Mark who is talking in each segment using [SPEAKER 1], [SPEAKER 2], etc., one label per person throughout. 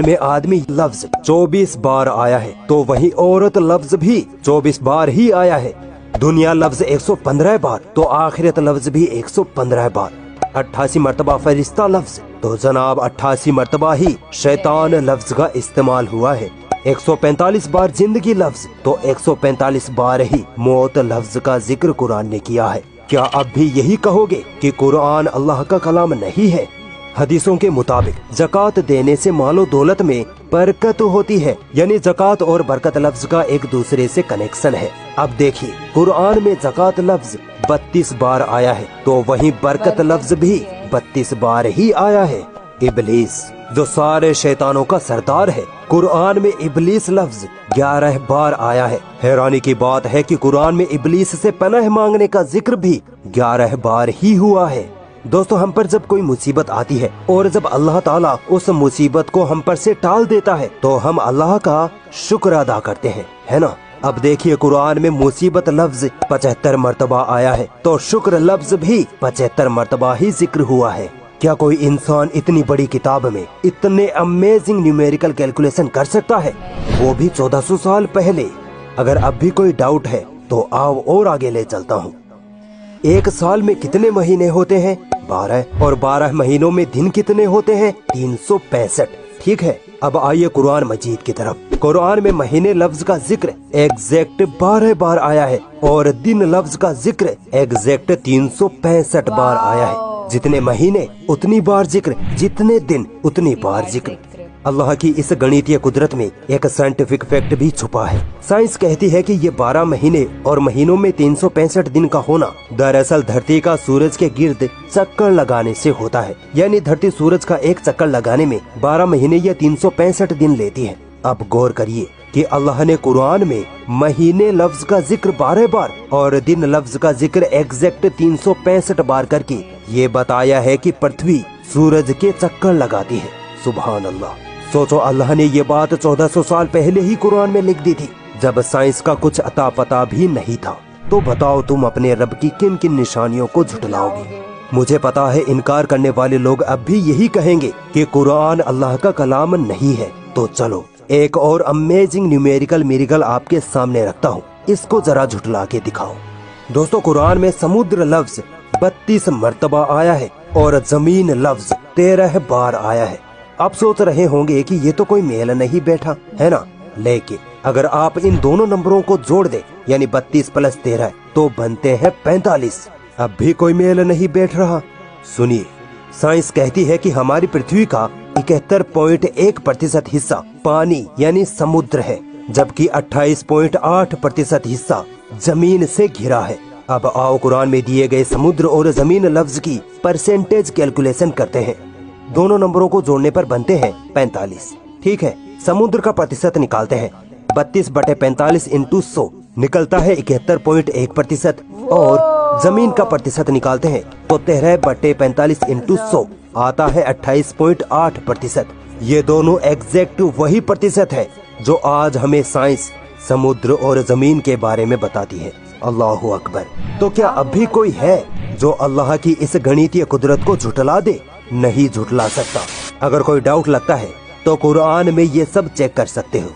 [SPEAKER 1] में आदमी लफ्ज 24 बार आया है तो वही औरत लफ्ज भी 24 बार ही आया है। दुनिया लफ्ज 115 बार तो आखिरत लफ्ज भी 115 बार। 88 मरतबा फरिश्ता लफ्ज तो जनाब 88 मरतबा ही शैतान लफ्ज का इस्तेमाल हुआ है। 145 बार जिंदगी लफ्ज तो 145 बार ही मौत लफ्ज का जिक्र कुरान ने किया है। क्या अब भी यही कहोगे कि कुरान अल्लाह का कलाम नहीं है? हदीसों के मुताबिक ज़कात देने से मालो दौलत में बरकत होती है, यानी ज़कात और बरकत लफ्ज का एक दूसरे से कनेक्शन है। अब देखिए कुरान में ज़कात लफ्ज 32 बार आया है तो वहीं बरकत लफ्ज भी 32 बार ही आया है। इबलीस जो सारे शैतानों का सरदार है, कुरान में इबलीस लफ्ज 11 बार आया है। हैरानी की बात है कि कुरान में इबलीस से पनाह मांगने का जिक्र भी 11 बार ही हुआ है। दोस्तों, हम पर जब कोई मुसीबत आती है और जब अल्लाह ताला उस मुसीबत को हम पर से टाल देता है तो हम अल्लाह का शुक्र अदा करते हैं, है ना। अब देखिए कुरान में मुसीबत लफ्ज 75 मरतबा आया है तो शुक्र लफ्ज भी 75 मरतबा ही जिक्र हुआ है। क्या कोई इंसान इतनी बड़ी किताब में इतने अमेजिंग न्यूमेरिकल कैलकुलेशन कर सकता है, वो भी 1400 साल पहले? अगर अब भी कोई डाउट है तो आओ और आगे ले चलता हूँ। एक साल में कितने महीने होते हैं? 12। और 12 महीनों में दिन कितने होते हैं? 365। ठीक है, अब आइए कुरान मजीद की तरफ। कुरान में महीने लफ्ज का जिक्र एग्जैक्ट 12 बार आया है और दिन लफ्ज का जिक्र एग्जैक्ट 365 बार आया है। जितने महीने उतनी बार जिक्र, जितने दिन उतनी बार जिक्र। अल्लाह की इस गणितीय कुदरत में एक साइंटिफिक फैक्ट भी छुपा है। साइंस कहती है कि ये 12 महीने और महीनों में 365 दिन का होना दरअसल धरती का सूरज के गिर्द चक्कर लगाने से होता है, यानी धरती सूरज का एक चक्कर लगाने में 12 महीने या 365 दिन लेती है। अब गौर करिए कि अल्लाह ने कुरान में महीने लफ्ज का जिक्र 12 बार और दिन लफ्ज का जिक्र एग्जैक्ट 365 बार करके ये बताया है कि पृथ्वी सूरज के चक्कर लगाती है। सुभान अल्लाह। सोचो, अल्लाह ने ये बात 1400 साल पहले ही कुरान में लिख दी थी, जब साइंस का कुछ अता पता भी नहीं था। तो बताओ तुम अपने रब की किन किन निशानियों को झुटलाओगे? मुझे पता है इनकार करने वाले लोग अब भी यही कहेंगे कि कुरान अल्लाह का कलाम नहीं है। तो चलो एक और अमेजिंग न्यूमेरिकल मिरेकल आपके सामने रखता हूँ, इसको जरा झुटला के दिखाओ। दोस्तों, कुरान में समुद्र लफ्ज 32 मरतबा आया है और जमीन लफ्ज 13 बार आया है। आप सोच रहे होंगे कि ये तो कोई मेल नहीं बैठा, है ना। लेकिन अगर आप इन दोनों नंबरों को जोड़ दे, यानी 32 + 13 तो बनते हैं 45। अब भी कोई मेल नहीं बैठ रहा। सुनिए, साइंस कहती है कि हमारी पृथ्वी का 71.1% हिस्सा पानी यानी समुद्र है, जबकि 28.8% हिस्सा जमीन से घिरा है। अब आओ कुरान में दिए गए समुद्र और जमीन लफ्ज की परसेंटेज कैलकुलेशन करते हैं। दोनों नंबरों को जोड़ने पर बनते हैं 45। ठीक है, समुद्र का प्रतिशत निकालते हैं। 32/45 × 100 निकलता है 71.1% और जमीन का प्रतिशत निकालते हैं तो 13/45 × 100 आता है 28.8%। ये दोनों एग्जैक्ट वही प्रतिशत है जो आज हमें साइंस समुद्र और जमीन के बारे में बताती है। अल्लाहु अकबर। तो क्या अब भी कोई है जो अल्लाह की इस गणितीय कुदरत को झुटला दे? नहीं झुटला सकता। अगर कोई डाउट लगता है तो कुरान में ये सब चेक कर सकते हो।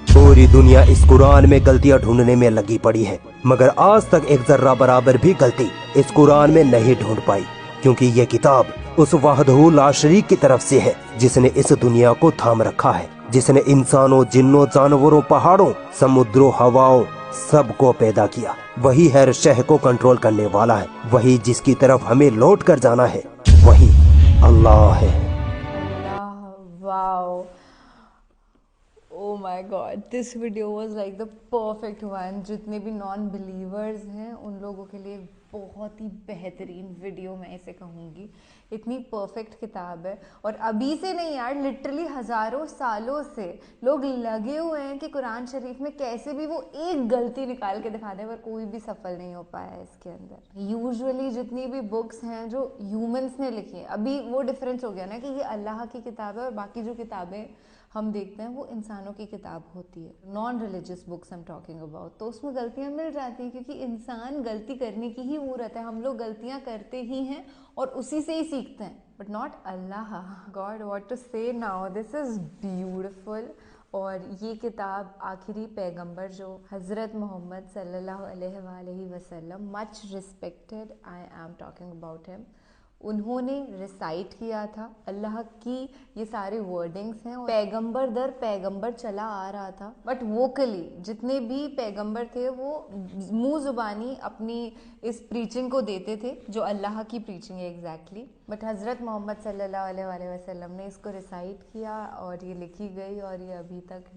[SPEAKER 1] पूरी दुनिया इस कुरान में गलतियां ढूंढने में लगी पड़ी है, मगर आज तक एक जर्रा बराबर भी गलती इस कुरान में नहीं ढूंढ पाई, क्योंकि ये किताब उस वहदहू ला शरीक की तरफ से है जिसने इस दुनिया को थाम रखा है, जिसने इंसानों, जिन्नों, जानवरों, पहाड़ों, समुद्रों, हवाओं सबको पैदा किया। वही हर शह को कंट्रोल करने वाला है, वही जिसकी तरफ हमें लौट कर जाना है, वही अल्लाह है।
[SPEAKER 2] Wow, oh my God, this video was like the perfect one. जितने भी नॉन बिलीवर्स हैं उन लोगों के लिए बहुत ही बेहतरीन वीडियो मैं इसे कहूँगी। इतनी परफेक्ट किताब है और अभी से नहीं यार, लिटरली हज़ारों सालों से लोग लगे हुए हैं कि कुरान शरीफ में कैसे भी वो एक गलती निकाल के दिखा दें, पर कोई भी सफल नहीं हो पाया है इसके अंदर। यूजुअली जितनी भी बुक्स हैं जो ह्यूमंस ने लिखी हैं, अभी वो डिफरेंस हो गया ना कि ये अल्लाह की किताब है और बाकी जो किताबें हम देखते हैं वो इंसानों की किताब होती है। नॉन रिलीजियस बुक्स हम टॉकिंग अबाउट, तो उसमें गलतियां मिल जाती हैं क्योंकि इंसान गलती करने की ही मूर्त है। हम लोग गलतियां करते ही हैं और उसी से ही सीखते हैं। but not Allah. God, what to say now? This is beautiful. اور یہ کتاب آخری پیغمبر جو حضرت محمد صلی اللہ علیہ وآلہ وسلم, much respected, I am talking about ہم, انہوں نے ریسائٹ کیا تھا. اللہ کی یہ سارے ورڈنگس ہیں, پیغمبر در پیغمبر چلا آ رہا تھا, بٹ ووکلی جتنے بھی پیغمبر تھے وہ منہ زبانی اپنی اس پریچنگ کو دیتے تھے جو اللہ کی پریچنگ ہے ایگزیکٹلی. بٹ حضرت محمد صلی اللہ علیہ وآلہ وسلم نے اس کو ریسائٹ کیا اور یہ لکھی گئی اور یہ ابھی تک